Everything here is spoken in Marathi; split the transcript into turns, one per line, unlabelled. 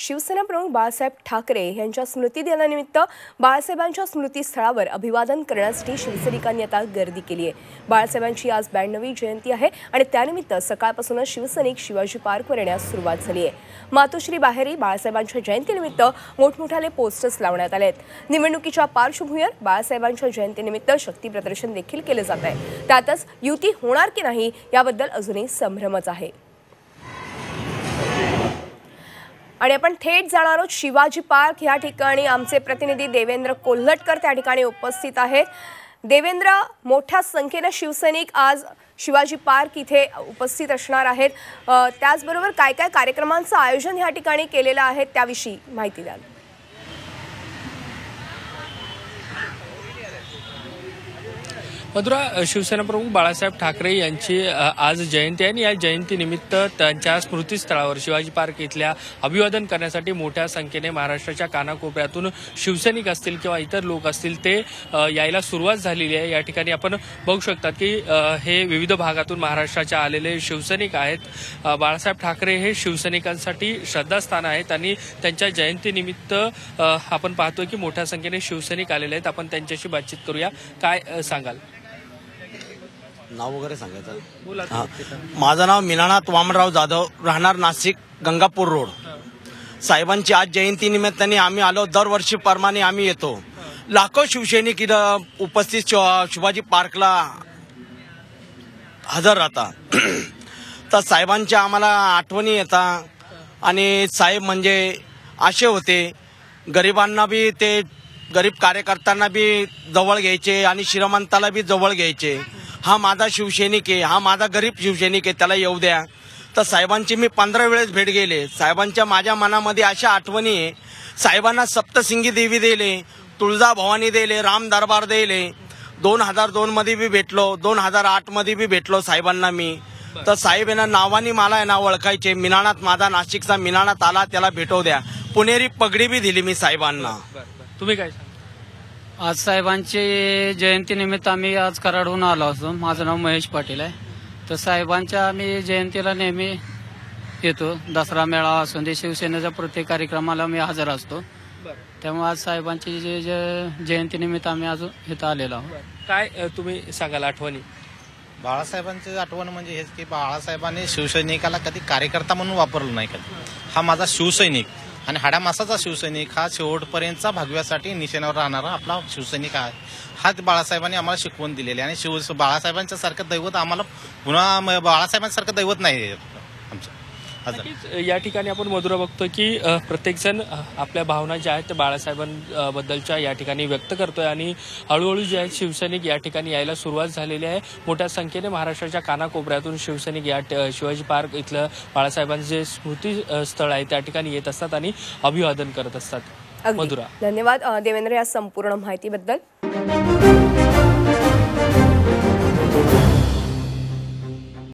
शिवसेना प्रमुख बाळासाहेब ठाकरे यांच्या स्मृतिदिनानिमित्त बाळासाहेबांच्या स्मृतीस्थळावर अभिवादन करण्यासाठी शिवसैनिकांनी आता गर्दी केली आहे। बाळासाहेबांची आज 92वी जयंती आहे आणि त्यानिमित्त सकाळपासूनच शिवसैनिक शिवाजी पार्कवर येण्यास सुरुवात झाली आहे। मातोश्री बाहेरही बाळासाहेबांच्या जयंतीनिमित्त मोठमोठाले पोस्टर्स लावण्यात आले आहेत। निवडणुकीच्या पार्श्वभूमीवर बाळासाहेबांच्या जयंतीनिमित्त शक्ती प्रदर्शन देखील केले जात आहे। त्यातच युती होणार की नाही याबद्दल अजूनही संभ्रमच आहे। आणि आपण थेट जाणार आहोत शिवाजी पार्क या ठिकाणी आमचे प्रतिनिधी देवेंद्र कोल्हटकर त्या ठिकाणी उपस्थित आहेत। देवेंद्र, मोठ्या संख्येने शिवसैनिक आज शिवाजी पार्क इथे उपस्थित असणार आहेत, त्याचबरोबर काय काय कार्यक्रमांचं आयोजन या ठिकाणी केलेलं आहे त्याविषयी माहिती द्याल।
मधुरा, शिवसेना प्रमुख बाळासाहेब ठाकरे यांची आज जयंती आहे आणि या जयंतीनिमित्त त्यांच्या स्मृतीस्थळावर शिवाजी पार्क इथल्या अभिवादन करण्यासाठी मोठ्या संख्येने महाराष्ट्राच्या कानाकोपऱ्यातून शिवसैनिक असतील किंवा इतर लोक असतील ते यायला सुरुवात झालेली आहे। या ठिकाणी आपण बघू शकतात की हे विविध भागातून महाराष्ट्राच्या आलेले शिवसैनिक आहेत। बाळासाहेब ठाकरे हे शिवसैनिकांसाठी श्रद्धास्थान आहेत आणि त्यांच्या जयंतीनिमित्त आपण पाहतोय की मोठ्या संख्येने शिवसैनिक आलेले आहेत। आपण त्यांच्याशी बातचीत करूया। काय सांगाल?
नाव वगैरे सांगायचं? माझं नाव मीनानाथ वामनराव जाधव, राहणार नाशिक, गंगापूर रोड। साहेबांची आज जयंती निमित्ताने आम्ही आलो, दरवर्षी प्रमाणे आम्ही येतो। लाखो शिवसैनिक इथं उपस्थित शिवाजी पार्कला हजर राहतात। तर साहेबांच्या आम्हाला आठवणी येतात आणि साहेब म्हणजे असे होते, गरिबांना बी ते गरीब कार्यकर्त्यांना बी जवळ घ्यायचे आणि श्रीमंताला बी जवळ घ्यायचे। हा माझा शिवसैनिक आहे, हा माझा गरीब शिवसैनिक आहे, त्याला येऊ द्या। तर साहेबांची मी 15 वेळेस भेट गेले। साहेबांच्या माझ्या मनामध्ये अशा आठवणी आहे, साहेबांना सप्तसिंगी देवी दिले, तुळजाभवानी दिले, राम दरबार दिले। 2002 मध्ये बी भेटलो, 2008 मध्ये बी भेटलो साहेबांना मी। तर साहेब यांना नावाने मला आहे ना ओळखायचे, मीनानाथ, माझा नाशिकचा मीनानाथ आला त्याला भेटू द्या। पुणेरी पगडी बी दिली मी साहेबांना।
तुम्ही काय?
आज साहेबांची जयंतीनिमित्त आम्ही आज कराडहून आलो असतो। माझं नाव महेश पाटील आहे। तर साहेबांच्या आम्ही जयंतीला नेहमी येतो, दसरा मेळावा असून ते शिवसेनेच्या प्रत्येक कार्यक्रमाला मी हजर असतो। त्यामुळे आज साहेबांची जयंतीनिमित्त आम्ही अजून इथं आलेलो आहोत।
काय तुम्ही सांगाल आठवणी?
बाळासाहेबांची आठवण म्हणजे हेच की बाळासाहेबांनी शिवसैनिकाला कधी कार्यकर्ता म्हणून वापरलं नाही कधी। हा माझा शिवसैनिक आणि हाडामासाचा शिवसैनिक, हा शेवटपर्यंतचा भगव्यासाठी निशाण्यावर राहणारा आपला शिवसैनिक आहे। हा बाळासाहेबांनी आम्हाला शिकवून दिलेली आणि बाळासाहेबांच्या सारखं दैवत आम्हाला पुन्हा बाळासाहेबांसारखं दैवत नाही आमचं।
या ठिकाणी आपण मधुरा बघतो की प्रत्येक जण आपल्या भावना ज्या आहेत त्या बाळासाहेबांबद्दलच्या या ठिकाणी व्यक्त करतोय आणि हळूहळू जे आहेत शिवसैनिक या ठिकाणी यायला सुरुवात झालेली आहे। मोठ्या संख्येने महाराष्ट्राच्या कानाकोपऱ्यातून शिवसैनिक या शिवाजी पार्क इथलं बाळासाहेबांचे जे स्मृती स्थळ आहे त्या ठिकाणी येत असतात आणि अभिवादन करत असतात। मधुरा,
धन्यवाद देवेंद्र या संपूर्ण माहितीबद्दल।